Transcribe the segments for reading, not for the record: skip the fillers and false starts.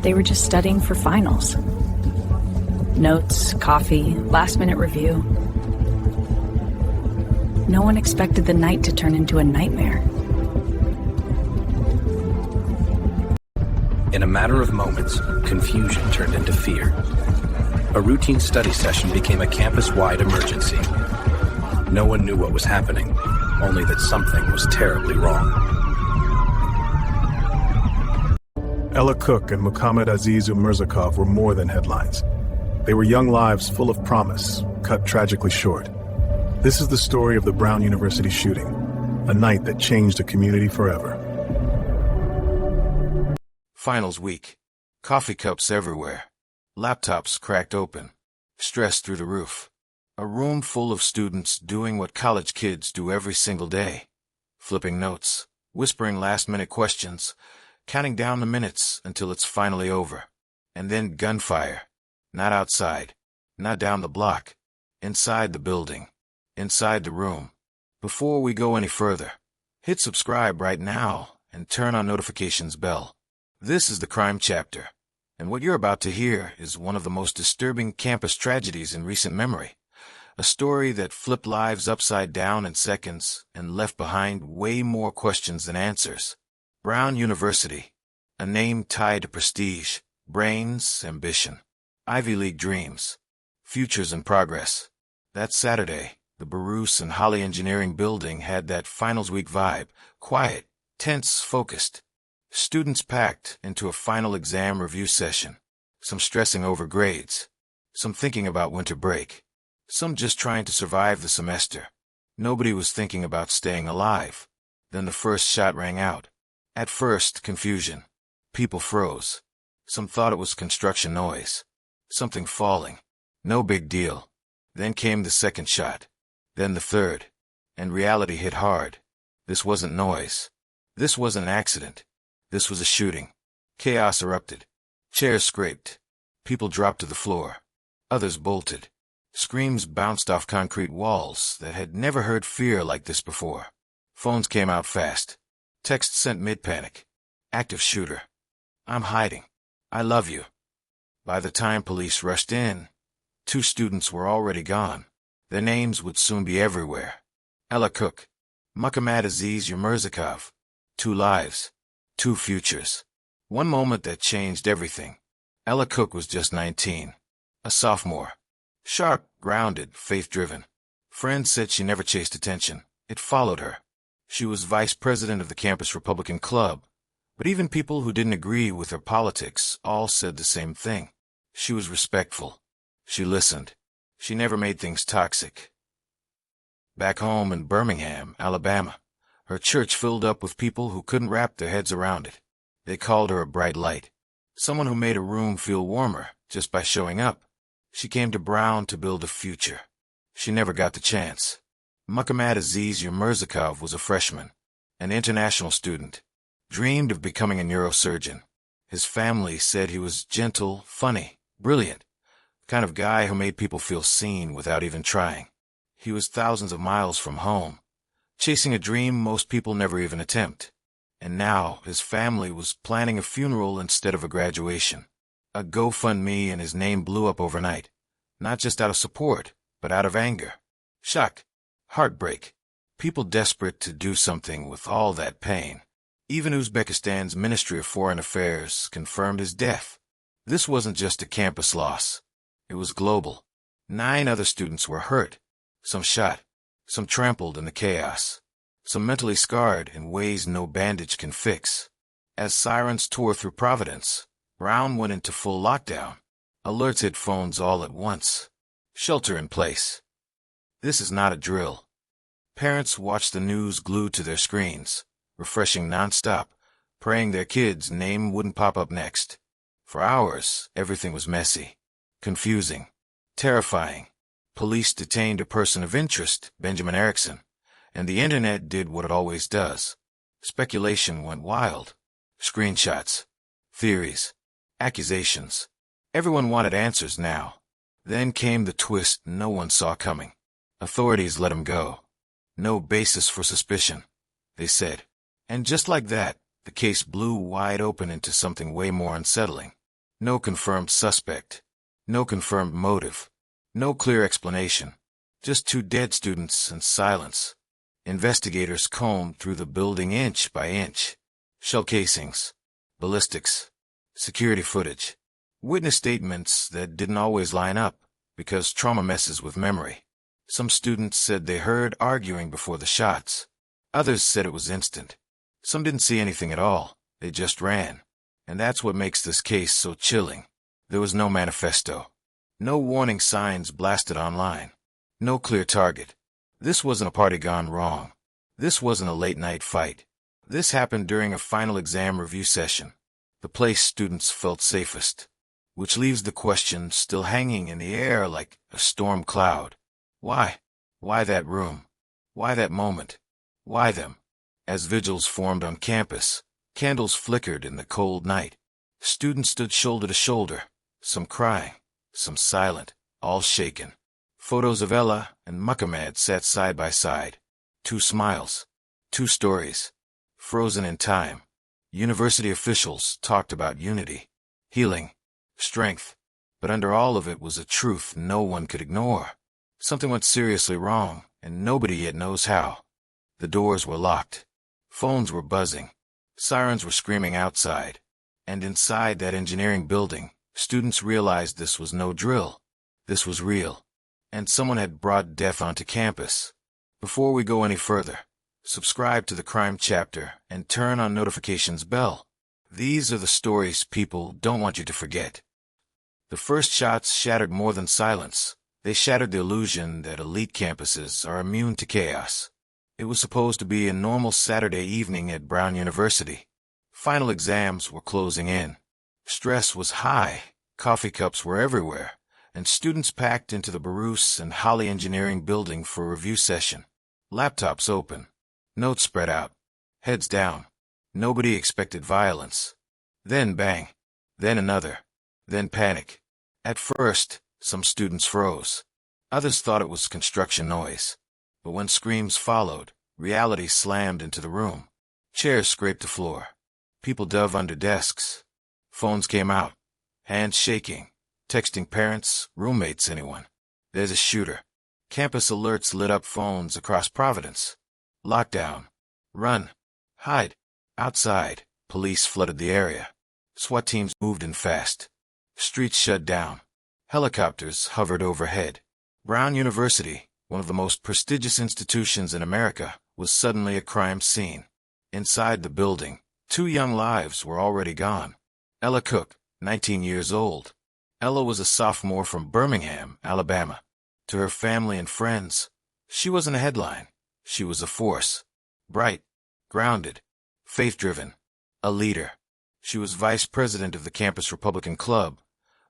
they were just studying for finals. Notes, coffee, last-minute review. No one expected the night to turn into a nightmare. In a matter of moments, confusion turned into fear. A routine study session became a campus-wide emergency. No one knew what was happening, only that something was terribly wrong. Ella Cook and Mukhammad Aziz Umurzokov were more than headlines. They were young lives full of promise, cut tragically short. This is the story of the Brown University shooting, a night that changed a community forever. Finals week. Coffee cups everywhere. Laptops cracked open. Stress through the roof. A room full of students doing what college kids do every single day. Flipping notes, whispering last-minute questions, counting down the minutes until it's finally over. And then gunfire. Not outside. Not down the block. Inside the building. Inside the room. Before we go any further, hit subscribe right now and turn on notifications bell. This is the crime chapter, and what you're about to hear is one of the most disturbing campus tragedies in recent memory. A story that flipped lives upside down in seconds and left behind way more questions than answers. Brown University, a name tied to prestige, brains, ambition, Ivy League dreams, futures in progress. That Saturday, the Barus and Holley Engineering Building had that finals week vibe, quiet, tense, focused. Students packed into a final exam review session, some stressing over grades, some thinking about winter break, some just trying to survive the semester. Nobody was thinking about staying alive. Then the first shot rang out. At first, confusion. People froze. Some thought it was construction noise. Something falling. No big deal. Then came the second shot. Then the third. And reality hit hard. This wasn't noise. This wasn't an accident. This was a shooting. Chaos erupted. Chairs scraped. People dropped to the floor. Others bolted. Screams bounced off concrete walls that had never heard fear like this before. Phones came out fast. Text sent mid-panic. Active shooter. I'm hiding. I love you. By the time police rushed in, 2 students were already gone. Their names would soon be everywhere. Ella Cook. Mukhammad Aziz Umurzokov. 2 lives. 2 futures. One moment that changed everything. Ella Cook was just 19. A sophomore. Sharp, grounded, faith-driven. Friends said she never chased attention. It followed her. She was vice president of the campus Republican Club, but even people who didn't agree with her politics all said the same thing. She was respectful. She listened. She never made things toxic. Back home in Birmingham, Alabama, her church filled up with people who couldn't wrap their heads around it. They called her a bright light, someone who made a room feel warmer just by showing up. She came to Brown to build a future. She never got the chance. Mukhammad Aziz Umurzokov was a freshman, an international student, dreamed of becoming a neurosurgeon. His family said he was gentle, funny, brilliant, the kind of guy who made people feel seen without even trying. He was thousands of miles from home, chasing a dream most people never even attempt. And now his family was planning a funeral instead of a graduation. A GoFundMe and his name blew up overnight, not just out of support, but out of anger, shock, heartbreak, people desperate to do something with all that pain. Even Uzbekistan's Ministry of Foreign Affairs confirmed his death. This wasn't just a campus loss. It was global. 9 other students were hurt, some shot, some trampled in the chaos, some mentally scarred in ways no bandage can fix. As sirens tore through Providence, Brown went into full lockdown. Alerts hit phones all at once. Shelter in place. This is not a drill. Parents watched the news glued to their screens, refreshing nonstop, praying their kid's name wouldn't pop up next. For hours, everything was messy, confusing, terrifying. Police detained a person of interest, Benjamin Erickson, and the internet did what it always does. Speculation went wild. Screenshots, theories, accusations. Everyone wanted answers now. Then came the twist no one saw coming. Authorities let him go. No basis for suspicion, they said. And just like that, the case blew wide open into something way more unsettling. No confirmed suspect. No confirmed motive. No clear explanation. Just 2 dead students and silence. Investigators combed through the building inch by inch. Shell casings, ballistics, security footage, witness statements that didn't always line up because trauma messes with memory. Some students said they heard arguing before the shots. Others said it was instant. Some didn't see anything at all. They just ran. And that's what makes this case so chilling. There was no manifesto. No warning signs blasted online. No clear target. This wasn't a party gone wrong. This wasn't a late-night fight. This happened during a final exam review session, the place students felt safest. Which leaves the question still hanging in the air like a storm cloud. Why? Why that room? Why that moment? Why them? As vigils formed on campus, candles flickered in the cold night. Students stood shoulder to shoulder, some crying, some silent, all shaken. Photos of Ella and Mukhammad sat side by side. 2 smiles. 2 stories. Frozen in time. University officials talked about unity, healing, strength. But under all of it was a truth no one could ignore. Something went seriously wrong, and nobody yet knows how. The doors were locked. Phones were buzzing. Sirens were screaming outside. And inside that engineering building, students realized this was no drill. This was real. And someone had brought death onto campus. Before we go any further, subscribe to the Crime Chapter and turn on notifications bell. These are the stories people don't want you to forget. The first shots shattered more than silence. They shattered the illusion that elite campuses are immune to chaos. It was supposed to be a normal Saturday evening at Brown University. Final exams were closing in. Stress was high, coffee cups were everywhere, and students packed into the Barus and Holley engineering building for a review session. Laptops open. Notes spread out. Heads down. Nobody expected violence. Then bang. Then another. Then panic. At first, some students froze. Others thought it was construction noise. But when screams followed, reality slammed into the room. Chairs scraped the floor. People dove under desks. Phones came out. Hands shaking. Texting parents, roommates, anyone. There's a shooter. Campus alerts lit up phones across Providence. Lockdown. Run. Hide. Outside, police flooded the area. SWAT teams moved in fast. Streets shut down. Helicopters hovered overhead. Brown University, one of the most prestigious institutions in America, was suddenly a crime scene. Inside the building, 2 young lives were already gone. Ella Cook, 19 years old. Ella was a sophomore from Birmingham, Alabama. To her family and friends, she wasn't a headline. She was a force. Bright, grounded, faith-driven, a leader. She was vice president of the campus Republican Club,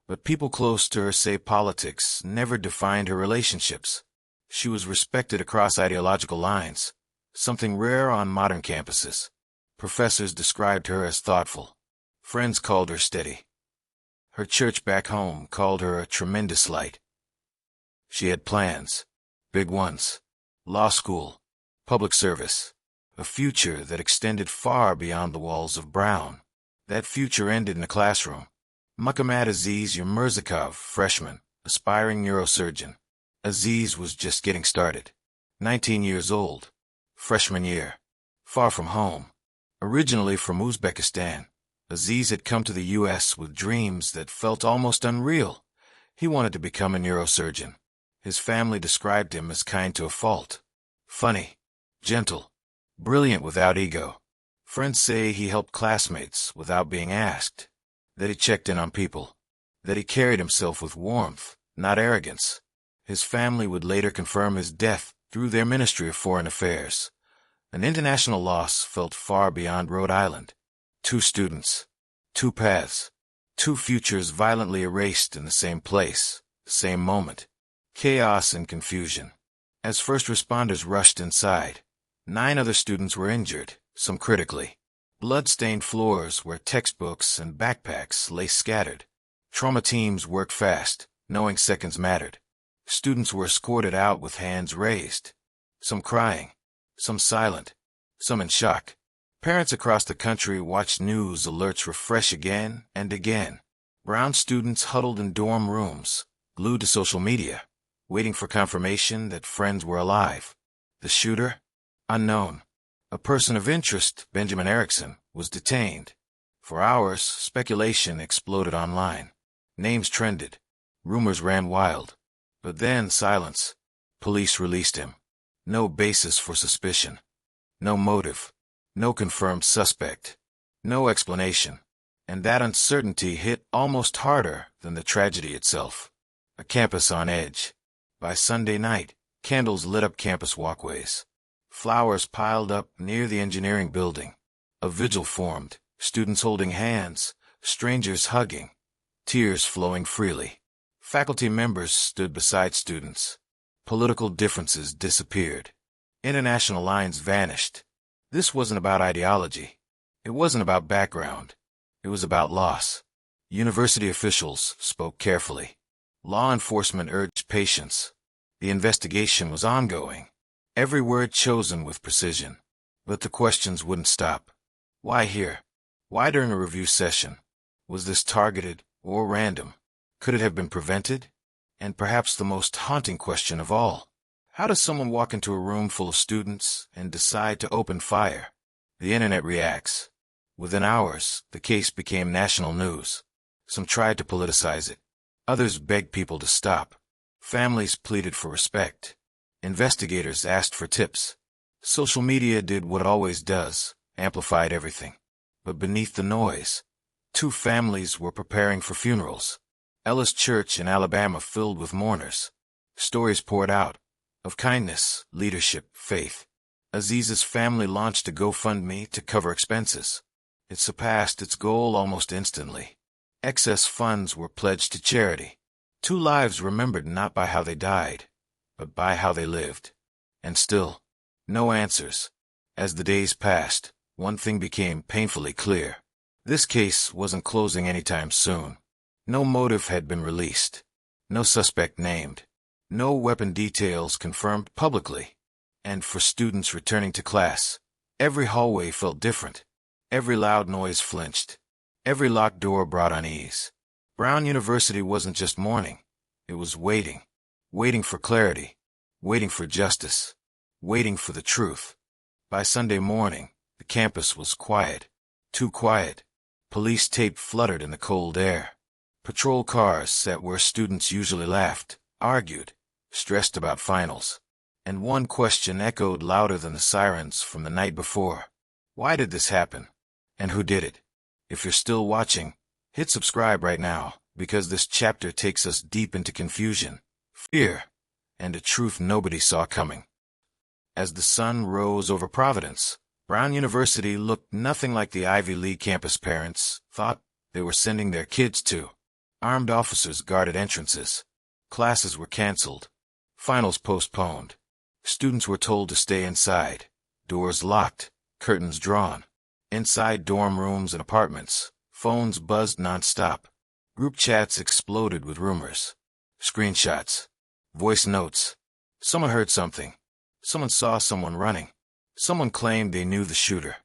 but people close to her say politics never defined her relationships. She was respected across ideological lines, something rare on modern campuses. Professors described her as thoughtful. Friends called her steady. Her church back home called her a tremendous light. She had plans, big ones. Law school, public service, a future that extended far beyond the walls of Brown. That future ended in a classroom. Mukhammad Aziz Umurzokov, freshman, aspiring neurosurgeon. Aziz was just getting started. 19 years old. Freshman year. Far from home. Originally from Uzbekistan, Aziz had come to the U.S. with dreams that felt almost unreal. He wanted to become a neurosurgeon. His family described him as kind to a fault. Funny, gentle, brilliant without ego. Friends say he helped classmates without being asked. That he checked in on people. That he carried himself with warmth, not arrogance. His family would later confirm his death through their Ministry of Foreign Affairs. An international loss felt far beyond Rhode Island. 2 students, 2 paths, 2 futures violently erased in the same place, the same moment. Chaos and confusion. As first responders rushed inside, 9 other students were injured, some critically. Blood-stained floors where textbooks and backpacks lay scattered. Trauma teams worked fast, knowing seconds mattered. Students were escorted out with hands raised. Some crying, some silent, some in shock. Parents across the country watched news alerts refresh again and again. Brown students huddled in dorm rooms, glued to social media, waiting for confirmation that friends were alive. The shooter? Unknown. A person of interest, Benjamin Erickson, was detained. For hours, speculation exploded online. Names trended. Rumors ran wild. But then silence. Police released him. No basis for suspicion. No motive. No confirmed suspect. No explanation. And that uncertainty hit almost harder than the tragedy itself. A campus on edge. By Sunday night, candles lit up campus walkways. Flowers piled up near the engineering building. A vigil formed, students holding hands, strangers hugging, tears flowing freely. Faculty members stood beside students. Political differences disappeared. International lines vanished. This wasn't about ideology. It wasn't about background. It was about loss. University officials spoke carefully. Law enforcement urged patience. The investigation was ongoing. Every word chosen with precision. But the questions wouldn't stop. Why here? Why during a review session? Was this targeted or random? Could it have been prevented? And perhaps the most haunting question of all. How does someone walk into a room full of students and decide to open fire? The internet reacts. Within hours, the case became national news. Some tried to politicize it. Others begged people to stop. Families pleaded for respect. Investigators asked for tips. Social media did what it always does, amplified everything. But beneath the noise, 2 families were preparing for funerals. Ella's church in Alabama filled with mourners. Stories poured out of kindness, leadership, faith. Aziz's family launched a GoFundMe to cover expenses. It surpassed its goal almost instantly. Excess funds were pledged to charity. 2 lives remembered not by how they died, but by how they lived. And still, no answers. As the days passed, one thing became painfully clear. This case wasn't closing anytime soon. No motive had been released. No suspect named. No weapon details confirmed publicly. And for students returning to class, every hallway felt different. Every loud noise flinched. Every locked door brought unease. Brown University wasn't just mourning. It was waiting. Waiting for clarity. Waiting for justice. Waiting for the truth. By Sunday morning, the campus was quiet. Too quiet. Police tape fluttered in the cold air. Patrol cars sat where students usually laughed, argued, stressed about finals. And one question echoed louder than the sirens from the night before. Why did this happen? And who did it? If you're still watching, hit subscribe right now, because this chapter takes us deep into confusion, fear, and a truth nobody saw coming. As the sun rose over Providence, Brown University looked nothing like the Ivy League campus parents thought they were sending their kids to. Armed officers guarded entrances. Classes were canceled. Finals postponed. Students were told to stay inside. Doors locked. Curtains drawn. Inside dorm rooms and apartments, phones buzzed nonstop. Group chats exploded with rumors. Screenshots. Voice notes. Someone heard something. Someone saw someone running. Someone claimed they knew the shooter.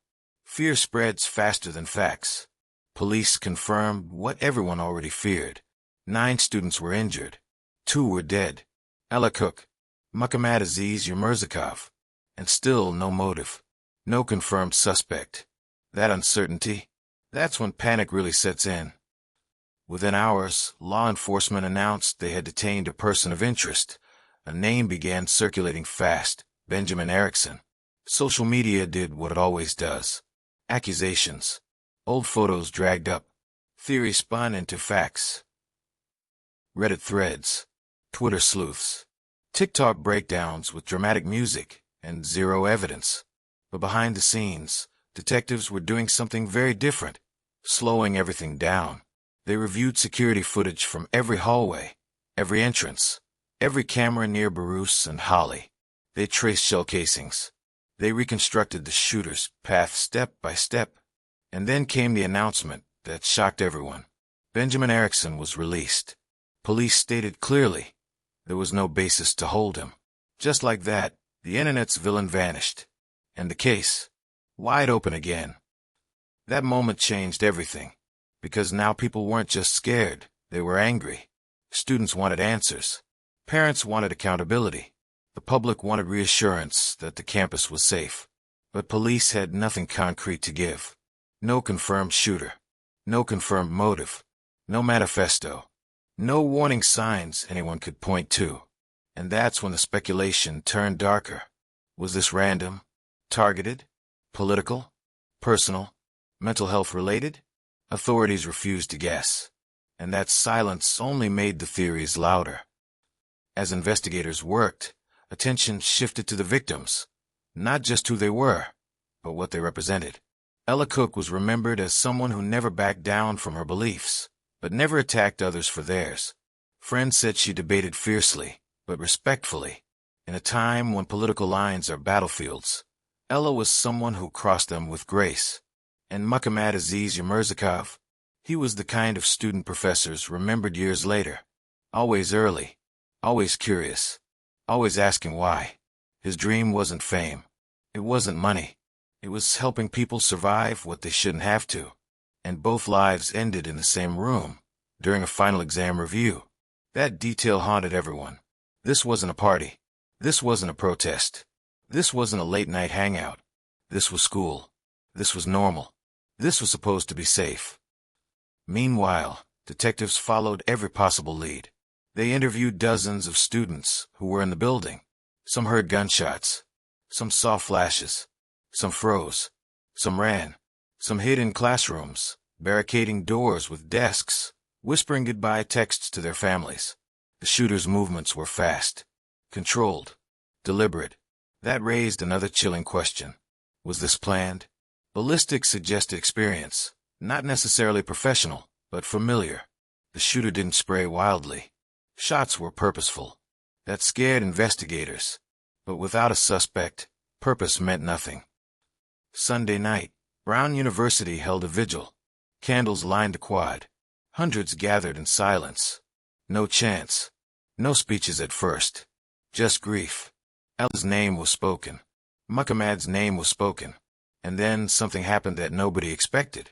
Fear spreads faster than facts. Police confirmed what everyone already feared. 9 students were injured. 2 were dead. Ella Cook, Mukhammad Aziz Umurzokov. And still no motive. No confirmed suspect. That uncertainty, that's when panic really sets in. Within hours, law enforcement announced they had detained a person of interest. A name began circulating fast, Benjamin Erickson. Social media did what it always does. Accusations. Old photos dragged up. Theory spun into facts. Reddit threads. Twitter sleuths. TikTok breakdowns with dramatic music and zero evidence. But behind the scenes, detectives were doing something very different, slowing everything down. They reviewed security footage from every hallway, every entrance, every camera near Barus and Holley. They traced shell casings. They reconstructed the shooter's path step by step. And then came the announcement that shocked everyone. Benjamin Erickson was released. Police stated clearly there was no basis to hold him. Just like that, the internet's villain vanished. And the case, wide open again. That moment changed everything. Because now people weren't just scared, they were angry. Students wanted answers. Parents wanted accountability. The public wanted reassurance that the campus was safe. But police had nothing concrete to give. No confirmed shooter. No confirmed motive. No manifesto. No warning signs anyone could point to. And that's when the speculation turned darker. Was this random? Targeted? Political? Personal? Mental health related? Authorities refused to guess. And that silence only made the theories louder. As investigators worked, attention shifted to the victims. Not just who they were, but what they represented. Ella Cook was remembered as someone who never backed down from her beliefs, but never attacked others for theirs. Friends said she debated fiercely, but respectfully. In a time when political lines are battlefields, Ella was someone who crossed them with grace. And Mukhammad Aziz Umurzokov, he was the kind of student professors remembered years later. Always early, always curious, always asking why. His dream wasn't fame. It wasn't money. It was helping people survive what they shouldn't have to. And both lives ended in the same room, during a final exam review. That detail haunted everyone. This wasn't a party. This wasn't a protest. This wasn't a late-night hangout. This was school. This was normal. This was supposed to be safe. Meanwhile, detectives followed every possible lead. They interviewed dozens of students who were in the building. Some heard gunshots. Some saw flashes. Some froze. Some ran. Some hid in classrooms, barricading doors with desks, whispering goodbye texts to their families. The shooter's movements were fast, controlled, deliberate. That raised another chilling question. Was this planned? Ballistics suggested experience, not necessarily professional, but familiar. The shooter didn't spray wildly. Shots were purposeful. That scared investigators. But without a suspect, purpose meant nothing. Sunday night, Brown University held a vigil. Candles lined the quad. Hundreds gathered in silence. No chants. No speeches at first. Just grief. Ella's name was spoken. Mukhammad's name was spoken. And then something happened that nobody expected.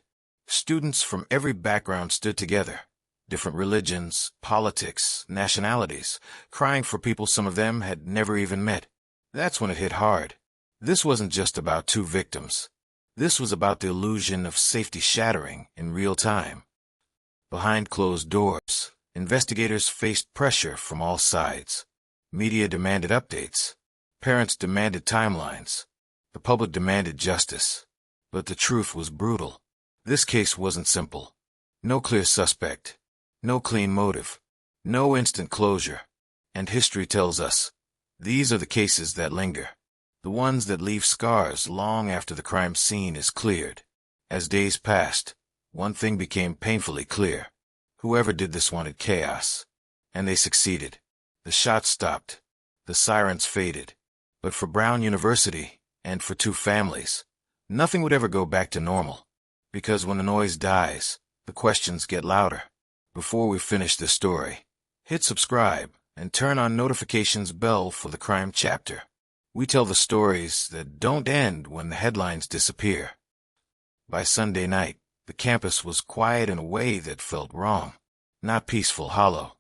Students from every background stood together. Different religions, politics, nationalities, crying for people some of them had never even met. That's when it hit hard. This wasn't just about two victims. This was about the illusion of safety shattering in real time. Behind closed doors, investigators faced pressure from all sides. Media demanded updates. Parents demanded timelines. The public demanded justice. But the truth was brutal. This case wasn't simple. No clear suspect. No clean motive. No instant closure. And history tells us, these are the cases that linger. The ones that leave scars long after the crime scene is cleared. As days passed, one thing became painfully clear. Whoever did this wanted chaos. And they succeeded. The shots stopped. The sirens faded. But for Brown University, and for two families, nothing would ever go back to normal. Because when the noise dies, the questions get louder. Before we finish this story, hit subscribe and turn on notifications bell for the crime chapter. We tell the stories that don't end when the headlines disappear. By Sunday night, the campus was quiet in a way that felt wrong. Not peaceful, hollow.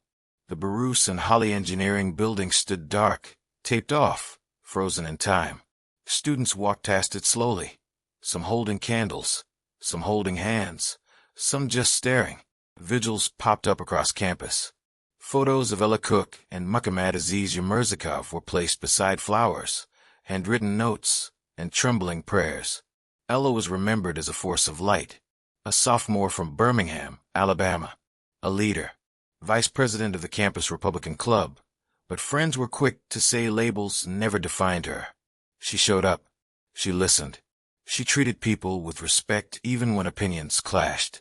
The Barus and Holley engineering building stood dark, taped off, frozen in time. Students walked past it slowly, some holding candles, some holding hands, some just staring. Vigils popped up across campus. Photos of Ella Cook and Mukhammad Aziz Umurzokov were placed beside flowers, handwritten notes, and trembling prayers. Ella was remembered as a force of light, a sophomore from Birmingham, Alabama, a leader, vice president of the campus Republican Club, but friends were quick to say labels never defined her. She showed up. She listened. She treated people with respect even when opinions clashed.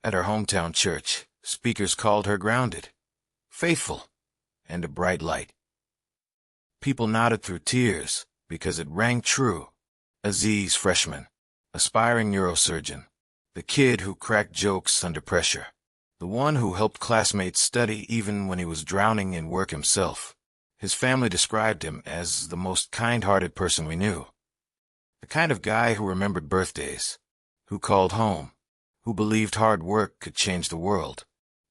At her hometown church, speakers called her grounded, faithful, and a bright light. People nodded through tears because it rang true. Aziz, freshman, aspiring neurosurgeon, the kid who cracked jokes under pressure, the one who helped classmates study even when he was drowning in work himself. His family described him as the most kind-hearted person we knew. The kind of guy who remembered birthdays, who called home, who believed hard work could change the world.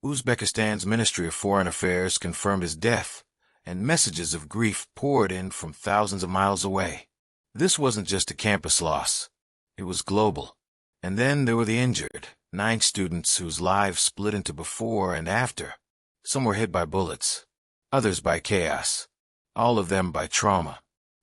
Uzbekistan's Ministry of Foreign Affairs confirmed his death, and messages of grief poured in from thousands of miles away. This wasn't just a campus loss. It was global. And then there were the injured, 9 students whose lives split into before and after. Some were hit by bullets, others by chaos, all of them by trauma.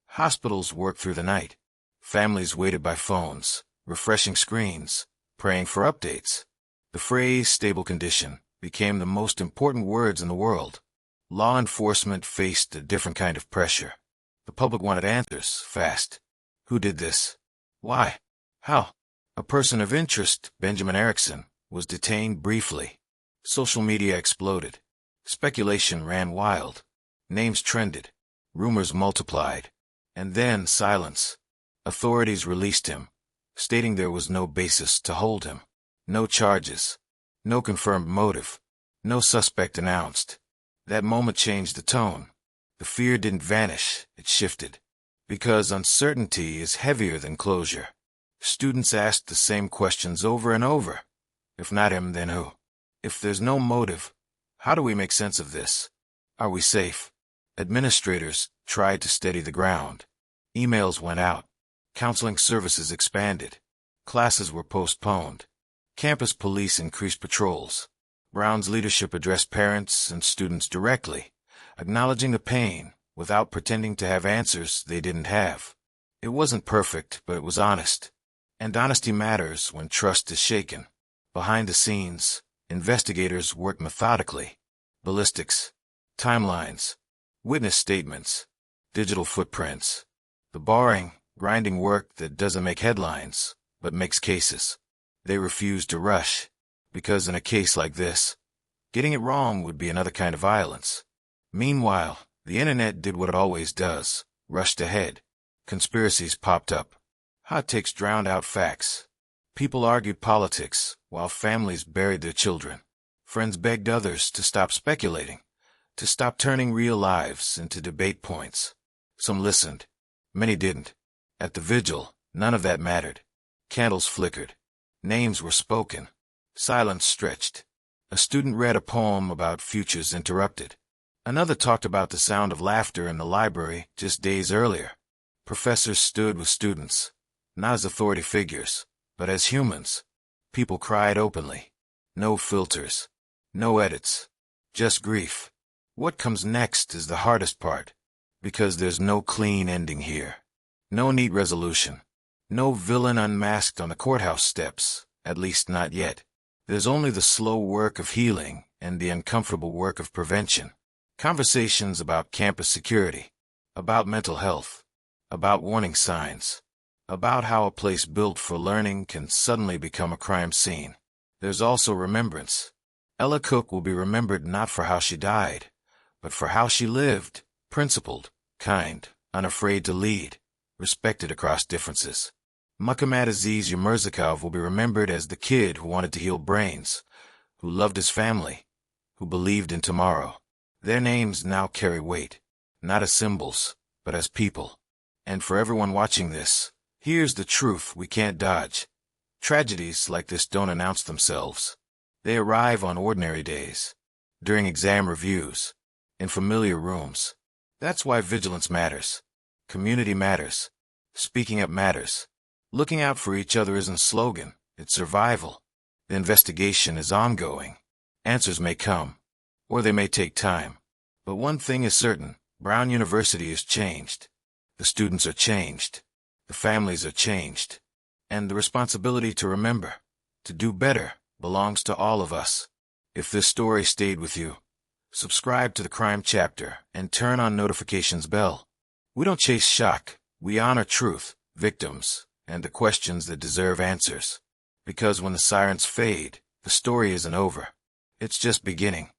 Hospitals worked through the night. Families waited by phones, refreshing screens, praying for updates. The phrase "stable condition" became the most important words in the world. Law enforcement faced a different kind of pressure. The public wanted answers, fast. Who did this? Why? How? A person of interest, Benjamin Erickson, was detained briefly. Social media exploded. Speculation ran wild. Names trended. Rumors multiplied. And then silence. Authorities released him, stating there was no basis to hold him. No charges. No confirmed motive. No suspect announced. That moment changed the tone. The fear didn't vanish, it shifted. Because uncertainty is heavier than closure. Students asked the same questions over and over. If not him, then who? If there's no motive, how do we make sense of this? Are we safe? Administrators tried to steady the ground. Emails went out. Counseling services expanded. Classes were postponed. Campus police increased patrols. Brown's leadership addressed parents and students directly, acknowledging the pain without pretending to have answers they didn't have. It wasn't perfect, but it was honest. And honesty matters when trust is shaken. Behind the scenes, investigators worked methodically. Ballistics, timelines, witness statements, digital footprints. The boring, grinding work that doesn't make headlines, but makes cases. They refused to rush, because in a case like this, getting it wrong would be another kind of violence. Meanwhile, the internet did what it always does, rushed ahead. Conspiracies popped up. Hot takes drowned out facts. People argued politics, while families buried their children. Friends begged others to stop speculating, to stop turning real lives into debate points. Some listened. Many didn't. At the vigil, none of that mattered. Candles flickered. Names were spoken. Silence stretched. A student read a poem about futures interrupted. Another talked about the sound of laughter in the library just days earlier. Professors stood with students, not as authority figures, but as humans. People cried openly. No filters. No edits. Just grief. What comes next is the hardest part, because there's no clean ending here. No neat resolution. No villain unmasked on the courthouse steps, at least not yet. There's only the slow work of healing and the uncomfortable work of prevention. Conversations about campus security, about mental health, about warning signs, about how a place built for learning can suddenly become a crime scene. There's also remembrance. Ella Cook will be remembered not for how she died, but for how she lived, principled, kind, unafraid to lead, respected across differences. Mukhammad Aziz Umurzokov will be remembered as the kid who wanted to heal brains, who loved his family, who believed in tomorrow. Their names now carry weight, not as symbols, but as people. And for everyone watching this, here's the truth we can't dodge. Tragedies like this don't announce themselves. They arrive on ordinary days, during exam reviews, in familiar rooms. That's why vigilance matters. Community matters. Speaking up matters. Looking out for each other isn't a slogan, it's survival. The investigation is ongoing. Answers may come, or they may take time. But one thing is certain, Brown University is changed. The students are changed. The families are changed. And the responsibility to remember, to do better, belongs to all of us. If this story stayed with you, subscribe to the Crime Chapter and turn on notifications bell. We don't chase shock, we honor truth, victims, and the questions that deserve answers. Because when the sirens fade, the story isn't over. It's just beginning.